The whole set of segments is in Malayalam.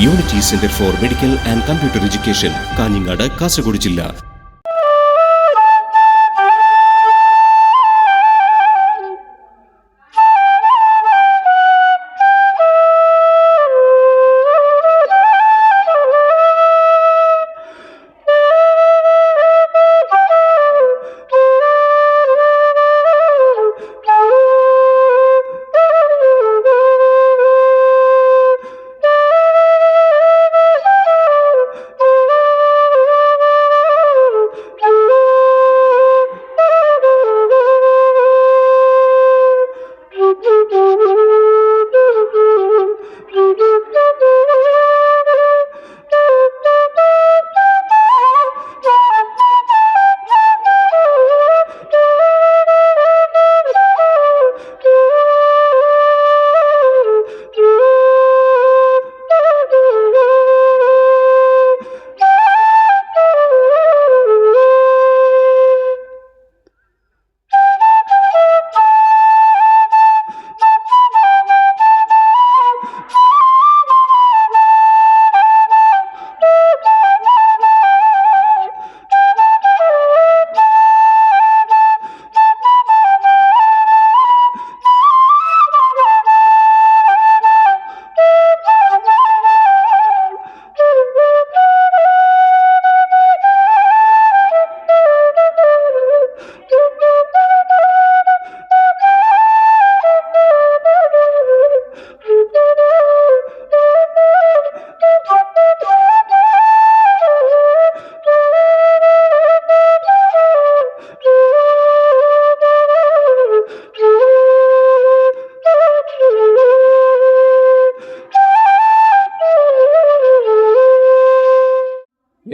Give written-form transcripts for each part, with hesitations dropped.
Unity centre for medical and computer education, Kanhangad, Kasaragod ജില്ല.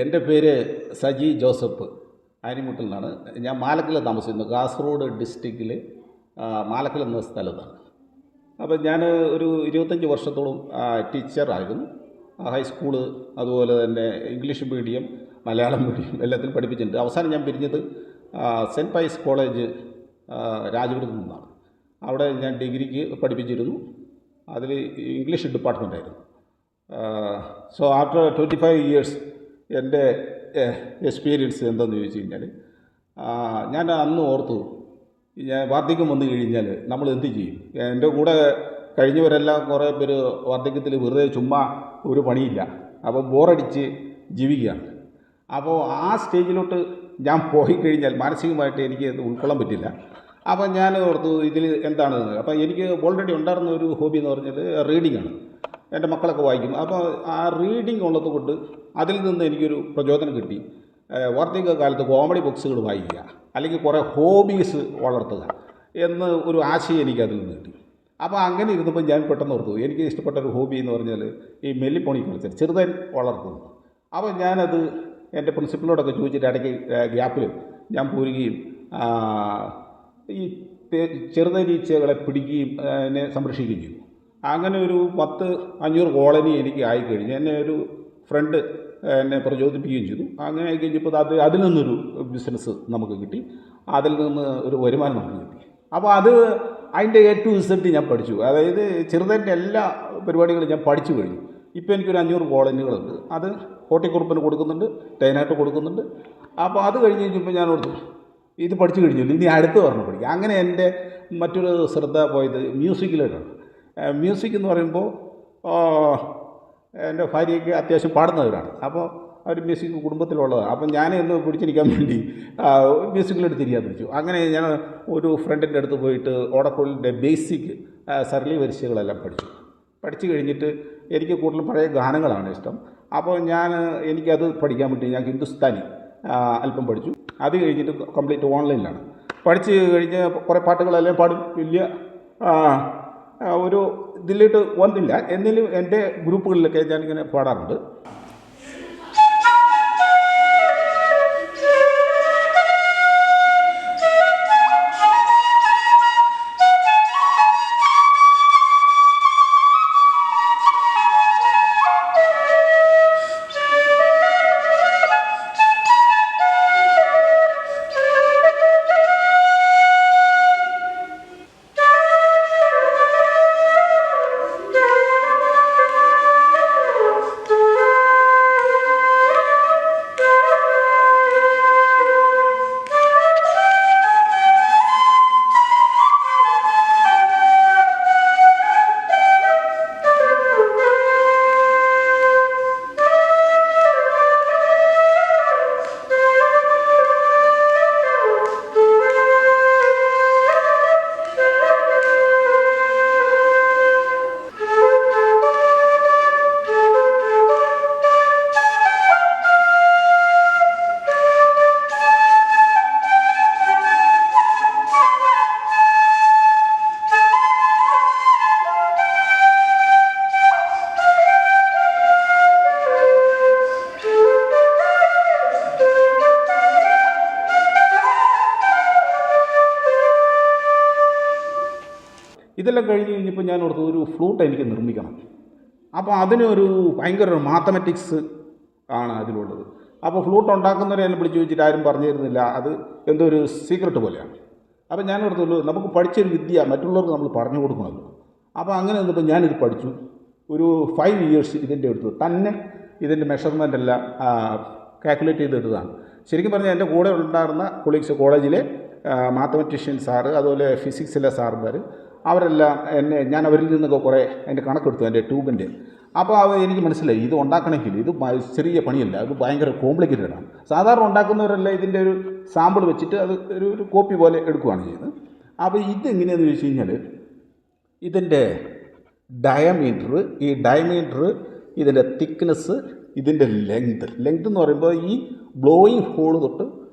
എൻ്റെ പേര് സജി ജോസഫ് ആനിമുട്ടിൽ നിന്നാണ്. ഞാൻ മാലക്കൽ താമസിക്കുന്നു. കാസർഗോഡ് ഡിസ്ട്രിക്റ്റിൽ മാലക്കൽ എന്ന സ്ഥലത്താണ്. അപ്പോൾ ഞാൻ ഒരു 25 വർഷത്തോളം ടീച്ചറായിരുന്നു. ഹൈസ്കൂള്, അതുപോലെ തന്നെ ഇംഗ്ലീഷ് മീഡിയം, മലയാളം മീഡിയം എല്ലാത്തിലും പഠിപ്പിച്ചിട്ടുണ്ട്. അവസാനം ഞാൻ പിരിഞ്ഞത് സെൻറ്റ് പൈസ് കോളേജ് രാജപുരത്ത് നിന്നാണ്. അവിടെ ഞാൻ ഡിഗ്രിക്ക് പഠിപ്പിച്ചിരുന്നു. അതിൽ ഇംഗ്ലീഷ് ഡിപ്പാർട്ട്മെൻറ്റായിരുന്നു. സോ ആഫ്റ്റർ 25 ഇയേഴ്സ് എൻ്റെ എക്സ്പീരിയൻസ് എന്താണെന്ന് ചോദിച്ചു കഴിഞ്ഞാൽ, ഞാൻ അന്ന് ഓർത്തു, ഞാൻ വാർദ്ധക്യം വന്നു കഴിഞ്ഞാൽ നമ്മൾ എന്ത് ചെയ്യും. എൻ്റെ കൂടെ കഴിഞ്ഞവരെല്ലാം കുറേ പേര് വാർദ്ധക്യത്തിൽ വെറുതെ ചുമ്മാ ഒരു പണിയില്ല, അപ്പോൾ ബോറടിച്ച് ജീവിക്കുകയാണ്. അപ്പോൾ ആ സ്റ്റേജിലോട്ട് ഞാൻ പോയി കഴിഞ്ഞാൽ മാനസികമായിട്ട് എനിക്ക് ഉൾക്കൊള്ളാൻ പറ്റില്ല. അപ്പോൾ ഞാൻ ഓർത്തു ഇതിൽ എന്താണ്. അപ്പോൾ എനിക്ക് ഓൾറെഡി ഉണ്ടായിരുന്ന ഒരു ഹോബി എന്ന് പറഞ്ഞാൽ റീഡിംഗ് ആണ്. എൻ്റെ മക്കളൊക്കെ വായിക്കും. അപ്പോൾ ആ റീഡിംഗ് ഉള്ളത് കൊണ്ട് അതിൽ നിന്ന് എനിക്കൊരു പ്രചോദനം കിട്ടി. വാർദ്ധക്യ കാലത്ത് കോമഡി ബുക്സുകൾ വായിക്കുക, അല്ലെങ്കിൽ കുറേ ഹോബീസ് വളർത്തുക എന്ന് ഒരു ആശയം എനിക്കതിൽ നിന്ന് കിട്ടി. അപ്പോൾ അങ്ങനെ ഇരുന്നപ്പോൾ ഞാൻ പെട്ടെന്ന് ഓർത്തു, എനിക്ക് ഇഷ്ടപ്പെട്ട ഒരു ഹോബി എന്ന് പറഞ്ഞാൽ ഈ മെല്ലിപ്പോണി കൾച്ചർ, ചെറുതൻ വളർത്തുന്നു. അപ്പോൾ ഞാനത് എൻ്റെ പ്രിൻസിപ്പളിനോടൊക്കെ ചോദിച്ചിട്ട് ഇടയ്ക്ക് ഗ്യാപ്പിൽ ഞാൻ പോരുകയും ഈ ചെറുതനീച്ചകളെ പിടിക്കുകയും എന്നെ സംരക്ഷിക്കുകയും ചെയ്തു. അങ്ങനെ ഒരു 10-500 കോളനി എനിക്ക് ആയിക്കഴിഞ്ഞു. എന്നെ ഒരു ഫ്രണ്ട് എന്നെ പ്രചോദിപ്പിക്കുകയും ചെയ്തു. അങ്ങനെ ആയിക്കഴിഞ്ഞപ്പോൾ അതിൽ നിന്നൊരു ബിസിനസ് നമുക്ക് കിട്ടി, അതിൽ നിന്ന് ഒരു വരുമാനം നമുക്ക് കിട്ടി. അപ്പോൾ അതിൻ്റെ A to Z ഞാൻ പഠിച്ചു. അതായത് ചെറുതൻ്റെ എല്ലാ പരിപാടികളും ഞാൻ പഠിച്ചു കഴിഞ്ഞു. ഇപ്പോൾ എനിക്കൊരു 500 കോളനികളുണ്ട്. അത് ഹോർട്ടിക്കുറുപ്പിന് കൊടുക്കുന്നുണ്ട്, തേനായിട്ട് കൊടുക്കുന്നുണ്ട്. അപ്പോൾ അത് കഴിഞ്ഞ് കഴിഞ്ഞപ്പോൾ ഞാൻ ഓർത്തു, ഇത് പഠിച്ചു കഴിഞ്ഞില്ല, ഇനി അടുത്ത് പറഞ്ഞു പഠിക്കുക. അങ്ങനെ എൻ്റെ മറ്റൊരു ശ്രദ്ധ പോയത് മ്യൂസിക്കിലോട്ടാണ്. മ്യൂസിക് എന്ന് പറയുമ്പോൾ എൻ്റെ ഭാര്യയ്ക്ക് അത്യാവശ്യം പാടുന്നവരാണ്. അപ്പോൾ അവർ മ്യൂസിക് കുടുംബത്തിലുള്ളതാണ്. അപ്പം ഞാൻ ഒന്ന് പിടിച്ചിരിക്കാൻ വേണ്ടി മ്യൂസിക്കിലോട്ട് തിരിയാൻ വെച്ചു. അങ്ങനെ ഞാൻ ഒരു ഫ്രണ്ടിൻ്റെ അടുത്ത് പോയിട്ട് ഓടക്കുഴലിൻ്റെ ബേസിക് സരളി വരിശകളെല്ലാം പഠിച്ചു കഴിഞ്ഞിട്ട് എനിക്ക് കൂടുതലും പഴയ ഗാനങ്ങളാണ് ഇഷ്ടം. അപ്പോൾ എനിക്കത് പഠിക്കാൻ വേണ്ടി ഞാൻ ഹിന്ദുസ്ഥാനി അല്പം പഠിച്ചു. അത് കഴിഞ്ഞിട്ട് കംപ്ലീറ്റ് ഓൺലൈനിലാണ് പഠിച്ച് കഴിഞ്ഞ് കുറേ പാട്ടുകളെല്ലാം പാടും. വലിയ ഒരു ഇതിലോട്ട് വന്നില്ല, എന്നാലും എൻ്റെ ഗ്രൂപ്പുകളിലൊക്കെ ഞാനിങ്ങനെ പാടാറുണ്ട്. ഇതെല്ലാം കഴിഞ്ഞ് കഴിഞ്ഞപ്പോൾ ഞാൻ ഓർത്തു ഒരു ഫ്ലൂട്ട് എനിക്ക് നിർമ്മിക്കണം. അപ്പോൾ അതിനൊരു ഭയങ്കര മാത്തമാറ്റിക്സ് ആണ് അതിലുള്ളത്. അപ്പോൾ ഫ്ലൂട്ട് ഉണ്ടാക്കുന്നവരെ എന്നെ വിളിച്ച് ചോദിച്ചിട്ട് ആരും പറഞ്ഞു തരുന്നില്ല, അത് എന്തോ ഒരു സീക്രട്ട് പോലെയാണ്. അപ്പോൾ ഞാൻ ഓർത്തുള്ളൂ നമുക്ക് പഠിച്ചൊരു വിദ്യ മറ്റുള്ളവർക്ക് നമ്മൾ പറഞ്ഞു കൊടുക്കണമല്ലോ. അപ്പോൾ അങ്ങനെ വന്നപ്പോൾ ഞാനിത് പഠിച്ചു. ഒരു 5 ഇയേഴ്സ് ഇതിൻ്റെ എടുത്തു തന്നെ ഇതിൻ്റെ മെഷർമെൻ്റ് എല്ലാം കാൽക്കുലേറ്റ് ചെയ്തെടുത്തതാണ്. ശരിക്കും പറഞ്ഞാൽ എൻ്റെ കൂടെ ഉണ്ടായിരുന്ന കൊളീഗ്സ്, കോളേജിലെ മാത്തമാറ്റീഷ്യൻ സാറ്, അതുപോലെ ഫിസിക്സിലെ സാറുമാർ, അവരെല്ലാം ഞാൻ അവരിൽ നിന്നൊക്കെ കുറേ അതിൻ്റെ കണക്കെടുത്തു, എൻ്റെ ട്യൂബിൻ്റെ. അപ്പോൾ എനിക്ക് മനസ്സിലായി ഇത് ഉണ്ടാക്കണമെങ്കിൽ ഇത് ചെറിയ പണിയല്ല, അത് ഭയങ്കര കോംപ്ലിക്കേറ്റഡ് ആണ്. സാധാരണ ഉണ്ടാക്കുന്നവരെല്ലാം ഇതിൻ്റെ ഒരു സാമ്പിൾ വെച്ചിട്ട് അത് ഒരു കോപ്പി പോലെ എടുക്കുകയാണ് ചെയ്യുന്നത്. അപ്പോൾ ഇതെങ്ങനെയാണെന്ന് ചോദിച്ചു കഴിഞ്ഞാൽ ഇതിൻ്റെ ഡയമീറ്റർ, ഈ ഡയമീറ്റർ, ഇതിൻ്റെ തിക്നെസ്, ഇതിൻ്റെ ലെങ്ത് എന്ന് പറയുമ്പോൾ ഈ ബ്ലോയിങ് ഹോൾ തൊട്ട്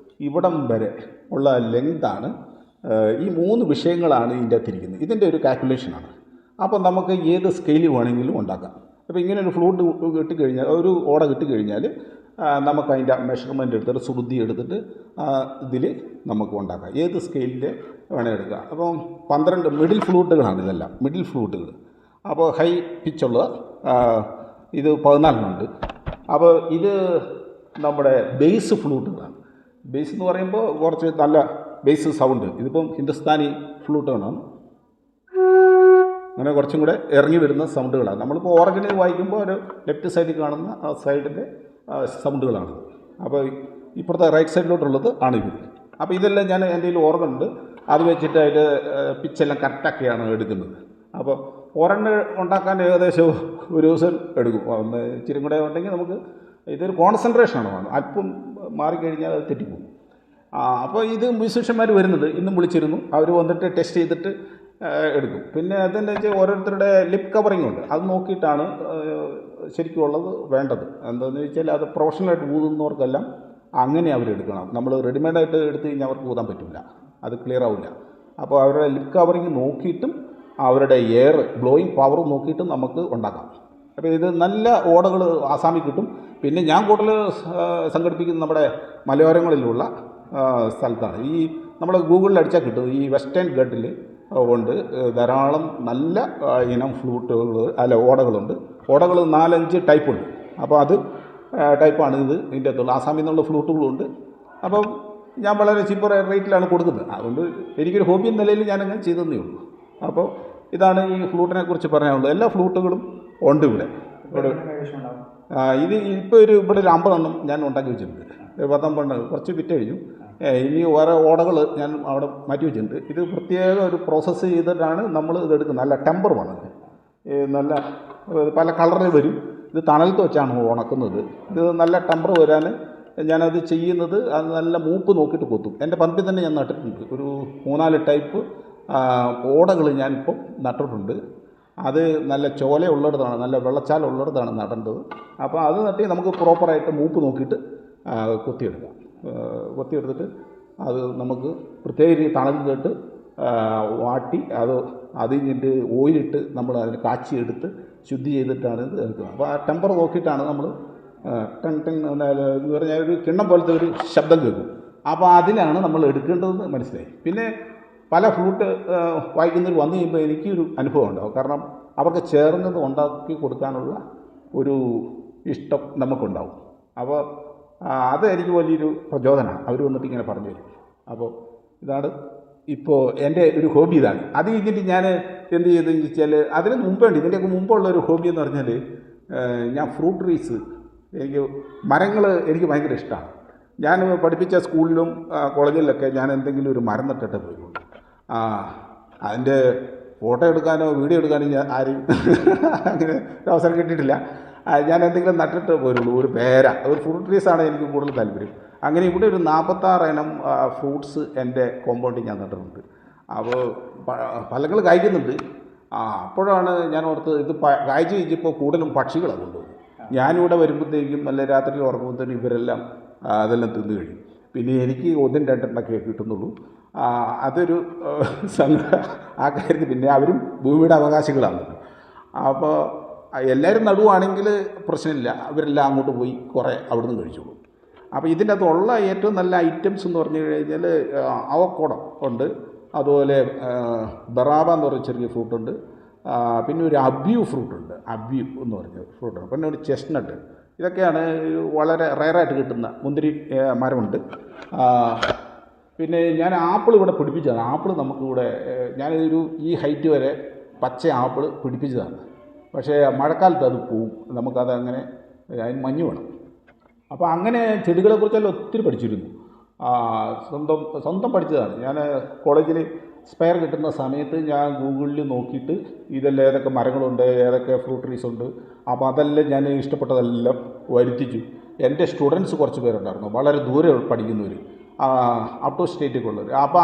ഇവിടം വരെ ഉള്ള ലെങ്താണ്. ഈ 3 വിഷയങ്ങളാണ് ഇതിൻ്റെ അകത്തിരിക്കുന്നത്. ഇതിൻ്റെ ഒരു കാൽക്കുലേഷനാണ്. അപ്പോൾ നമുക്ക് ഏത് സ്കെയിൽ വേണമെങ്കിലും ഉണ്ടാക്കാം. അപ്പോൾ ഇങ്ങനെ ഒരു ഫ്ലൂട്ട് കിട്ടിക്കഴിഞ്ഞാൽ, ഒരു ഓട കിട്ടിക്കഴിഞ്ഞാൽ നമുക്ക് അതിൻ്റെ മെഷർമെൻ്റ് എടുത്തിട്ട് ശ്രുതി എടുത്തിട്ട് ഇതിൽ നമുക്ക് ഉണ്ടാക്കാം. ഏത് സ്കെയിലിൻ്റെ വേണേൽ എടുക്കാം. അപ്പം 12 മിഡിൽ ഫ്ലൂട്ടുകളാണ് ഇതെല്ലാം, മിഡിൽ ഫ്ലൂട്ടുകൾ. അപ്പോൾ ഹൈ പിച്ചുള്ള ഇത് 14 അപ്പോൾ ഇത് നമ്മുടെ ബേസ് ഫ്ലൂട്ടുകളാണ്. ബേസ് എന്ന് പറയുമ്പോൾ കുറച്ച് നല്ല ബേസ് സൗണ്ട്. ഇതിപ്പം ഹിന്ദുസ്ഥാനി ഫ്ലൂട്ടാണ്, അങ്ങനെ കുറച്ചും കൂടെ ഇറങ്ങി വരുന്ന സൗണ്ടുകളാണ്. നമ്മളിപ്പോൾ ഓർഗനിൽ വായിക്കുമ്പോൾ ഒരു ലെഫ്റ്റ് സൈഡിൽ കാണുന്ന ആ സൈഡിൻ്റെ സൗണ്ടുകളാണ്. അപ്പോൾ ഇപ്പുറത്തെ റൈറ്റ് സൈഡിലോട്ടുള്ളത് ആണ് ഇത്. അപ്പോൾ ഇതെല്ലാം ഞാൻ എൻ്റെ കയ്യിൽ ഓർഗൻ ഉണ്ട്, അത് വെച്ചിട്ട് അതിൻ്റെ പിച്ചെല്ലാം കറക്റ്റാക്കിയാണ് എടുക്കുന്നത്. അപ്പോൾ ഒരെണ്ണം ഉണ്ടാക്കാൻ ഏകദേശം ഒരു ദിവസം എടുക്കും. ഒന്ന് ഇച്ചിരി കൂടെ ഉണ്ടെങ്കിൽ നമുക്ക് ഇതൊരു കോൺസെൻട്രേഷനാണ്, അല്പം മാറിക്കഴിഞ്ഞാൽ അത് തെറ്റിപ്പോകും. അപ്പോൾ ഇത് മ്യൂസീഷ്യന്മാർ വരുന്നുണ്ട്, ഇന്നും വിളിച്ചിരുന്നു. അവർ വന്നിട്ട് ടെസ്റ്റ് ചെയ്തിട്ട് എടുക്കും. പിന്നെ അതെന്ന് വെച്ചാൽ ഓരോരുത്തരുടെ ലിപ്പ് കവറിംഗ് ഉണ്ട്, അത് നോക്കിയിട്ടാണ് ശരിക്കും ഉള്ളത് വേണ്ടത്. എന്താണെന്ന് ചോദിച്ചാൽ അത് പ്രൊഫഷണലായിട്ട് ഊതുന്നവർക്കെല്ലാം അങ്ങനെ അവരെടുക്കണം. നമ്മൾ റെഡിമെയ്ഡായിട്ട് എടുത്തു കഴിഞ്ഞാൽ അവർക്ക് ഊതാൻ പറ്റില്ല, അത് ക്ലിയർ ആവില്ല. അപ്പോൾ അവരുടെ ലിപ്പ് കവറിങ് നോക്കിയിട്ടും അവരുടെ എയർ ബ്ലോയിങ് പവർ നോക്കിയിട്ടും നമുക്ക് ഉണ്ടാക്കാം. അപ്പോൾ ഇത് നല്ല ഓടകൾ ആസാമിൽ കിട്ടും. പിന്നെ ഞാൻ കൂടുതൽ സംഘടിപ്പിക്കുന്നത് നമ്മുടെ മലയോരങ്ങളിലുള്ള സ്ഥലത്താണ്. ഈ നമ്മൾ ഗൂഗിളിൽ അടിച്ചാൽ കിട്ടും, ഈ വെസ്റ്റേൺ ഗട്ടിൽ ഉണ്ട് ധാരാളം നല്ല ഇനം ഫ്ലൂട്ടുകൾ, ഓടകളുണ്ട്. ഓടകൾ 4-5 ടൈപ്പുണ്ട്. അപ്പോൾ അത് ടൈപ്പാണ് ഇതിൻ്റെ അകത്തുള്ള. ആസാമിൽ നിന്നുള്ള ഫ്ലൂട്ടുകളുണ്ട്. അപ്പം ഞാൻ വളരെ ചീപ്പർ റേറ്റിലാണ് കൊടുക്കുന്നത്. അതുകൊണ്ട് എനിക്കൊരു ഹോബി എന്ന നിലയിൽ ഞാനങ്ങനെ ചെയ്തതേ ഉള്ളൂ. അപ്പോൾ ഇതാണ് ഈ ഫ്ലൂട്ടിനെ കുറിച്ച് പറയാനുള്ളത്. എല്ലാ ഫ്ലൂട്ടുകളും ഉണ്ട് ഇവിടെ. ഇത് ഇപ്പോൾ ഇവിടെ ഒരു 50 എണ്ണം ഞാൻ ഉണ്ടാക്കി വെച്ചിട്ടുണ്ട്. 19 കുറച്ച് വിറ്റ് കഴിഞ്ഞു. ഇനി വേറെ ഓടകൾ ഞാൻ അവിടെ മാറ്റി വെച്ചിട്ടുണ്ട്. ഇത് പ്രത്യേക ഒരു പ്രോസസ്സ് ചെയ്തിട്ടാണ് നമ്മൾ ഇതെടുക്കുന്നത്. നല്ല ടെമ്പർ വേണം, നല്ല പല കളറിൽ വരും. ഇത് തണലത്ത് വെച്ചാണ് ഉണക്കുന്നത്. ഇത് നല്ല ടെമ്പർ വരാൻ ഞാനത് ചെയ്യുന്നത് അത് നല്ല മൂപ്പ് നോക്കിയിട്ട് കൊത്തും. എൻ്റെ പറമ്പിൽ തന്നെ ഞാൻ നട്ടിട്ടുണ്ട്. ഒരു 3-4 ടൈപ്പ് ഓടകൾ ഞാനിപ്പം നട്ടിട്ടുണ്ട്. അത് നല്ല ചോല ഉള്ളിടത്താണ്, നല്ല വെള്ളച്ചാൽ ഉള്ളിടത്താണ് നടേണ്ടത്. അപ്പോൾ അത് നട്ടി നമുക്ക് പ്രോപ്പറായിട്ട് മൂപ്പ് നോക്കിയിട്ട് കൊത്തിയെടുത്തിട്ട് അത് നമുക്ക് പ്രത്യേക രീതി തണലിൽ തൊട്ട് വാട്ടി അത് കഴിഞ്ഞിട്ട് ഓയിലിട്ട് നമ്മൾ അതിന് കാച്ചിയെടുത്ത് ശുദ്ധി ചെയ്തിട്ടാണ് ഇത് എടുക്കുന്നത്. അപ്പോൾ ആ ടെമ്പർ നോക്കിയിട്ടാണ് നമ്മൾ ടങ് ടങ് എന്ന് പറഞ്ഞാൽ ഒരു കിണ്ണം പോലത്തെ ഒരു ശബ്ദം കേൾക്കും. അപ്പോൾ അതിലാണ് നമ്മൾ എടുക്കേണ്ടതെന്ന് മനസ്സിലായി. പിന്നെ പല ഫ്ലൂട്ട് വായിക്കുന്നവർ വന്നു കഴിയുമ്പോൾ എനിക്കൊരു അനുഭവം ഉണ്ടാവും. കാരണം അവർക്ക് ചേർന്നത് ഉണ്ടാക്കി കൊടുക്കാനുള്ള ഒരു ഇഷ്ടം നമുക്കുണ്ടാവും. അപ്പോൾ അത് എനിക്ക് വലിയൊരു പ്രചോദനമാണ്. അവർ വന്നിട്ട് ഇങ്ങനെ പറഞ്ഞു തരും. അപ്പോൾ ഇതാണ് ഇപ്പോൾ എൻ്റെ ഒരു ഹോബി. ഇതാണ്. അത് കഴിഞ്ഞിട്ട് ഞാൻ എന്ത് ചെയ്തെന്ന് വെച്ചാൽ അതിന് മുമ്പുണ്ട്, ഇതിൻ്റെയൊക്കെ മുമ്പുള്ളൊരു ഹോബി എന്ന് പറഞ്ഞാൽ ഞാൻ ഫ്രൂട്ട് ട്രീസ്, എനിക്ക് മരങ്ങൾ എനിക്ക് ഭയങ്കര ഇഷ്ടമാണ്. ഞാൻ പഠിപ്പിച്ച സ്കൂളിലും കോളേജിലൊക്കെ ഞാൻ എന്തെങ്കിലും ഒരു മരം നട്ടിട്ട് പോയിരുന്നു. അതിൻ്റെ ഫോട്ടോ എടുക്കാനോ വീഡിയോ എടുക്കാനോ ഞാൻ ആരും അങ്ങനെ ഒരു അവസരം കിട്ടിയിട്ടില്ല. ഞാൻ എന്തെങ്കിലും നട്ടിട്ട് പോരുള്ളൂ. ഒരു പേര, ഒരു ഫ്രൂട്ട് ട്രീസാണ് എനിക്ക് കൂടുതൽ താല്പര്യം. അങ്ങനെ ഇവിടെ ഒരു 46 ഇനം ഫ്രൂട്ട്സ് എൻ്റെ കോമ്പൗണ്ടിൽ ഞാൻ നട്ടിട്ടുണ്ട്. അപ്പോൾ ഫലങ്ങൾ കായ്ക്കുന്നുണ്ട്. അപ്പോഴാണ് ഞാൻ ഓർത്ത് ഇത് കായ്ച്ച് കഴിഞ്ഞപ്പോൾ കൂടുതലും പക്ഷികളാണ് കൊണ്ടുപോകും. ഞാനിവിടെ വരുമ്പോഴത്തേക്കും നല്ല രാത്രി ഉറങ്ങുമ്പോഴത്തേനും ഇവരെല്ലാം അതെല്ലാം തിന്നു കഴിയും. പിന്നെ എനിക്ക് 1-2 കിട്ടുന്നുള്ളൂ. അതൊരു ആ കാര്യത്തിൽ പിന്നെ അവരും ഭൂമിയുടെ അവകാശികളാണ്. അപ്പോൾ എല്ലാവരും നടുവാണെങ്കിൽ പ്രശ്നമില്ല, അവരെല്ലാം അങ്ങോട്ട് പോയി കുറേ അവിടെ നിന്ന് കഴിച്ചോളും. അപ്പോൾ ഇതിൻ്റെ അകത്തുള്ള ഏറ്റവും നല്ല ഐറ്റംസ് എന്ന് പറഞ്ഞു കഴിഞ്ഞാൽ അവക്കോടോ ഉണ്ട്, അതുപോലെ ബറാബ എന്ന് പറയുന്ന ചെറിയ ഫ്രൂട്ടുണ്ട്, പിന്നെ ഒരു അബ്യൂ ഫ്രൂട്ടുണ്ട്, അബ്യൂ എന്ന് പറഞ്ഞ ഫ്രൂട്ടുണ്ട്, പിന്നെ ഒരു ചെസ്റ്റ്നട്ട്. ഇതൊക്കെയാണ് വളരെ റയറായിട്ട് കിട്ടുന്ന മുന്തിരി മരമുണ്ട്. പിന്നെ ഞാൻ ആപ്പിൾ ഇവിടെ പിടിപ്പിച്ചതാണ്. ആപ്പിൾ നമുക്കിവിടെ ഞാനൊരു ഈ ഹൈറ്റ് വരെ പച്ച ആപ്പിൾ പിടിപ്പിച്ചതാണ്. പക്ഷേ മഴക്കാലത്ത് അത് പോവും, നമുക്കത് അങ്ങനെ അതിന് മഞ്ഞ് വേണം. അപ്പോൾ അങ്ങനെ ചെടികളെക്കുറിച്ചെല്ലാം ഒത്തിരി പഠിച്ചിരുന്നു. സ്വന്തം പഠിച്ചതാണ്. ഞാൻ കോളേജിൽ സ്പെയർ കിട്ടുന്ന സമയത്ത് ഞാൻ ഗൂഗിളിൽ നോക്കിയിട്ട് ഇതെല്ലാം ഏതൊക്കെ മരങ്ങളുണ്ട്, ഏതൊക്കെ ഫ്രൂട്ട് ട്രീസ് ഉണ്ട്, അപ്പോൾ അതെല്ലാം ഞാൻ ഇഷ്ടപ്പെട്ടതെല്ലാം വരുത്തിച്ചു. എൻ്റെ സ്റ്റുഡൻസ് കുറച്ച് പേരുണ്ടായിരുന്നു, വളരെ ദൂരെ പഠിക്കുന്നവർ, ഔട്ട് ഓഫ് സ്റ്റേറ്റൊക്കെ ഉള്ളവർ. അപ്പോൾ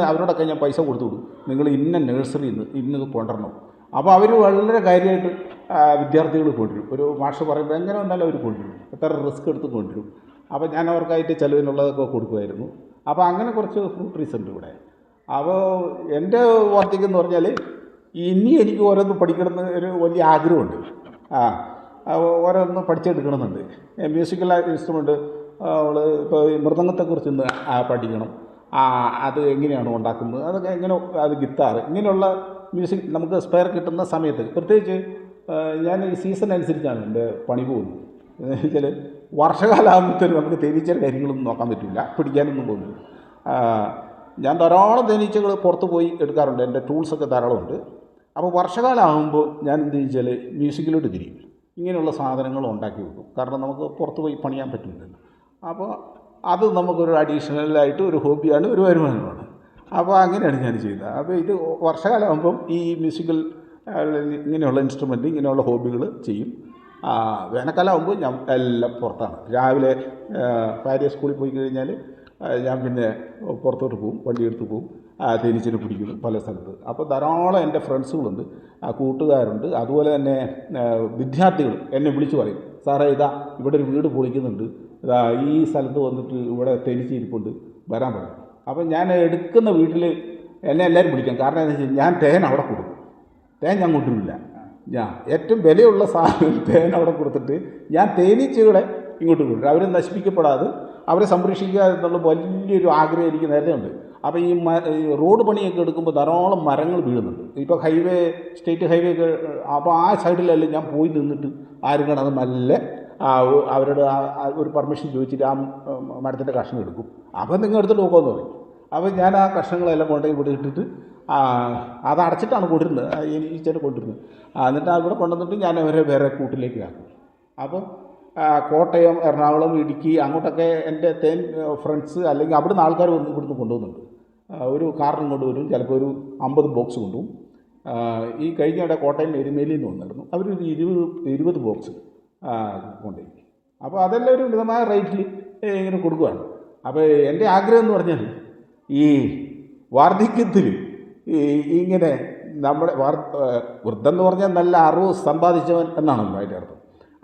അവരോടൊക്കെ ഞാൻ പൈസ കൊടുത്തു വിടും, നിങ്ങൾ ഇന്ന നഴ്സറിയിൽ നിന്ന് ഇന്നത് കൊണ്ടുവരണം. അപ്പോൾ അവർ വളരെ കാര്യമായിട്ട് വിദ്യാർത്ഥികൾ കൊണ്ടുവരും. ഒരു മാഷ് പറയുമ്പോൾ എങ്ങനെ വന്നാലും അവർ കൊണ്ടുവരും, എത്ര റിസ്ക് എടുത്ത് കൊണ്ടുവരും. അപ്പോൾ ഞാൻ അവർക്കായിട്ട് ചിലവിനുള്ളതൊക്കെ കൊടുക്കുമായിരുന്നു. അപ്പോൾ അങ്ങനെ കുറച്ച് ഫ്രൂട്ട് ട്രീസ് ഉണ്ട് ഇവിടെ. അപ്പോൾ എൻ്റെ വർദ്ധിക്കെന്ന് പറഞ്ഞാൽ ഇനി എനിക്ക് ഓരോന്ന് പഠിക്കണമെന്ന് ഒരു വലിയ ആഗ്രഹമുണ്ട്. ഓരോന്ന് പഠിച്ചെടുക്കണമെന്നുണ്ട്. മ്യൂസിക്കൽ ഇൻസ്ട്രുമെൻറ്റ് ഇപ്പോൾ മൃദംഗത്തെക്കുറിച്ച് ഇന്ന് പഠിക്കണം, അത് എങ്ങനെയാണ് ഉണ്ടാക്കുന്നത്, അതൊക്കെ എങ്ങനെ, അത് ഗിത്താർ, ഇങ്ങനെയുള്ള മ്യൂസിക് നമുക്ക് സ്പെയർ കിട്ടുന്ന സമയത്ത്, പ്രത്യേകിച്ച് ഞാൻ ഈ സീസൺ അനുസരിച്ചാണ് എൻ്റെ പണി പോകുന്നത്. എന്ന് വെച്ചാൽ വർഷകാലമാകുമ്പോഴത്തേനും നമുക്ക് തേനീച്ച കാര്യങ്ങളൊന്നും നോക്കാൻ പറ്റില്ല, പിടിക്കാനൊന്നും പോകുന്നില്ല. ഞാൻ ധാരാളം തേനീച്ചകൾ പുറത്ത് പോയി എടുക്കാറുണ്ട്, എൻ്റെ ടൂൾസൊക്കെ ധാരാളമുണ്ട്. അപ്പോൾ വർഷകാലമാകുമ്പോൾ ഞാൻ എന്ത് വെച്ചാൽ മ്യൂസിക്കിലോട്ട് തിരിയും, ഇങ്ങനെയുള്ള സാധനങ്ങൾ ഉണ്ടാക്കി വെക്കും. കാരണം നമുക്ക് പുറത്ത് പോയി പണിയാൻ പറ്റുന്നില്ല. അപ്പോൾ അത് നമുക്കൊരു അഡീഷണലായിട്ട് ഒരു ഹോബിയാണ്, ഒരു വരുമാനമാണ്. അപ്പോൾ അങ്ങനെയാണ് ഞാൻ ചെയ്യുന്നത്. അപ്പോൾ ഇത് വർഷകാലമാകുമ്പം ഈ മ്യൂസിക്കൽ ഇങ്ങനെയുള്ള ഇൻസ്ട്രുമെൻ്റ്, ഇങ്ങനെയുള്ള ഹോബികൾ ചെയ്യും. വേനൽക്കാലമാകുമ്പോൾ ഞാൻ എല്ലാം പുറത്താണ്. രാവിലെ ഭാര്യ സ്കൂളിൽ പോയി കഴിഞ്ഞാൽ ഞാൻ പിന്നെ പുറത്തോട്ട് പോകും, വണ്ടിയെടുത്ത് പോകും, തേനീച്ചനെ പിടിക്കുന്നു പല സ്ഥലത്ത്. അപ്പോൾ ധാരാളം എൻ്റെ ഫ്രണ്ട്സുകളുണ്ട്, കൂട്ടുകാരുണ്ട്. അതുപോലെ തന്നെ വിദ്യാർത്ഥികൾ എന്നെ വിളിച്ച് പറയും, സാറേ ഇതാ ഇവിടെ ഒരു വീട് പൊളിക്കുന്നുണ്ട്, ഇതാ ഈ സ്ഥലത്ത് വന്നിട്ട് ഇവിടെ തേനീച്ച ഇരിപ്പുണ്ട്, വരാൻ പറയും. അപ്പം ഞാൻ എടുക്കുന്ന വീട്ടിൽ എന്നെ എല്ലാവരും വിളിക്കാം. കാരണം എന്താ വെച്ചാൽ ഞാൻ തേൻ അവിടെ കൊടുക്കും, തേൻ ഞാൻ കൊണ്ടുവരില്ല. ഞാൻ ഏറ്റവും വിലയുള്ള സാധനം തേൻ അവിടെ കൊടുത്തിട്ട് ഞാൻ തേനീച്ചകളെ ഇങ്ങോട്ട് കൊണ്ടുവരും. അവരെ നശിപ്പിക്കപ്പെടാതെ അവരെ സംരക്ഷിക്കുക എന്നുള്ള വലിയൊരു ആഗ്രഹം എനിക്ക് നേരത്തെ ഉണ്ട്. അപ്പോൾ ഈ റോഡ് പണിയൊക്കെ എടുക്കുമ്പോൾ ധാരാളം മരങ്ങൾ വീഴുന്നുണ്ട്. ഇപ്പോൾ ഹൈവേ, സ്റ്റേറ്റ് ഹൈവേ ഒക്കെ, അപ്പോൾ ആ സൈഡിലെല്ലാം ഞാൻ പോയി നിന്നിട്ട് ആരും കാണാതെ നല്ല അവരോട് ഒരു പെർമിഷൻ ചോദിച്ചിട്ട് ആ മരത്തിൻ്റെ കഷ്ണം എടുക്കും. അപ്പോൾ നിങ്ങൾ എടുത്തിട്ട് നോക്കുമെന്ന് പറയും. അപ്പോൾ ഞാൻ ആ കഷ്ണങ്ങളെല്ലാം കൊണ്ടുപോയി ഇവിടെ ഇട്ടിട്ട് അത് അടച്ചിട്ടാണ് കൊണ്ടിരുന്നത്, ഈച്ചേനെ കൊണ്ടിരുന്നത്. എന്നിട്ട് അവിടെ കൊണ്ടുവന്നിട്ട് ഞാൻ അവരെ വേറെ കൂട്ടിലേക്ക് ആക്കും. അപ്പം കോട്ടയം, എറണാകുളം, ഇടുക്കി അങ്ങോട്ടൊക്കെ എൻ്റെ തേൻ ഫ്രണ്ട്സ് അല്ലെങ്കിൽ അവിടുന്ന് ആൾക്കാർ ഇവിടുന്ന് കൊണ്ടുപോകുന്നുണ്ട്. ഒരു കാറിനും കൊണ്ടുവരും, ചിലപ്പോൾ ഒരു 50 ബോക്സ് കൊണ്ടുപോകും. ഈ കഴിഞ്ഞ ഇവിടെ കോട്ടയം എരുമേലിയിൽ നിന്ന് വന്നിരുന്നു, അവരൊരു 20 ബോക്സ് കൊണ്ടുപോയി. അപ്പോൾ അതെല്ലാം ഒരു മിതമായ റേറ്റിൽ ഇങ്ങനെ കൊടുക്കുകയാണ്. അപ്പോൾ എൻ്റെ ആഗ്രഹം എന്ന് പറഞ്ഞാൽ ഈ വാർദ്ധക്യത്തിൽ ഇങ്ങനെ നമ്മുടെ വൃദ്ധെന്ന് പറഞ്ഞാൽ നല്ല അറിവ് സമ്പാദിച്ചവൻ എന്നാണല്ലോ അതിൻ്റെ അർത്ഥം.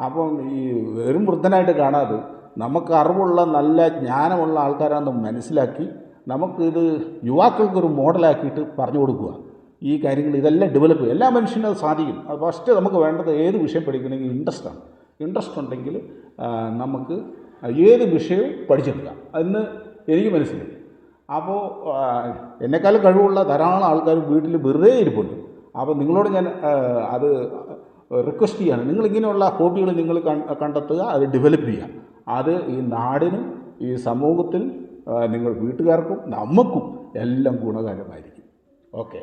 അപ്പം ഈ വെറും വൃദ്ധനായിട്ട് കാണാതെ നമുക്ക് അറിവുള്ള നല്ല ജ്ഞാനമുള്ള ആൾക്കാരാണെന്ന് മനസ്സിലാക്കി നമുക്കിത് യുവാക്കൾക്കൊരു മോഡലാക്കിയിട്ട് പറഞ്ഞു കൊടുക്കുക. ഈ കാര്യങ്ങൾ ഇതെല്ലാം ഡെവലപ്പ് ചെയ്യും. എല്ലാ മനുഷ്യനും അത് സാധിക്കും. അത് ഫസ്റ്റ് നമുക്ക് വേണ്ടത് ഏത് വിഷയം പഠിക്കണമെങ്കിൽ ഇൻട്രസ്റ്റാണ്. ഇൻട്രസ്റ്റ് ഉണ്ടെങ്കിൽ നമുക്ക് ഏത് വിഷയവും പഠിച്ചെടുക്കാം എന്ന് എനിക്ക് മനസ്സിലായി. അപ്പോൾ എന്നെക്കാളും കഴിവുള്ള ധാരാളം ആൾക്കാർ വീട്ടിൽ വെറുതെ ഇരിപ്പുണ്ട്. അപ്പോൾ നിങ്ങളോട് ഞാൻ അത് റിക്വസ്റ്റ് ചെയ്യാണ്, നിങ്ങളിങ്ങനെയുള്ള ഹോബികൾ നിങ്ങൾ കണ്ടെത്തുക, അത് ഡെവലപ്പ് ചെയ്യുക. അത് ഈ നാടിനും ഈ സമൂഹത്തിൽ നിങ്ങൾ വീട്ടുകാർക്കും നമുക്കും എല്ലാം ഗുണകരമായിരിക്കും. ഓക്കെ.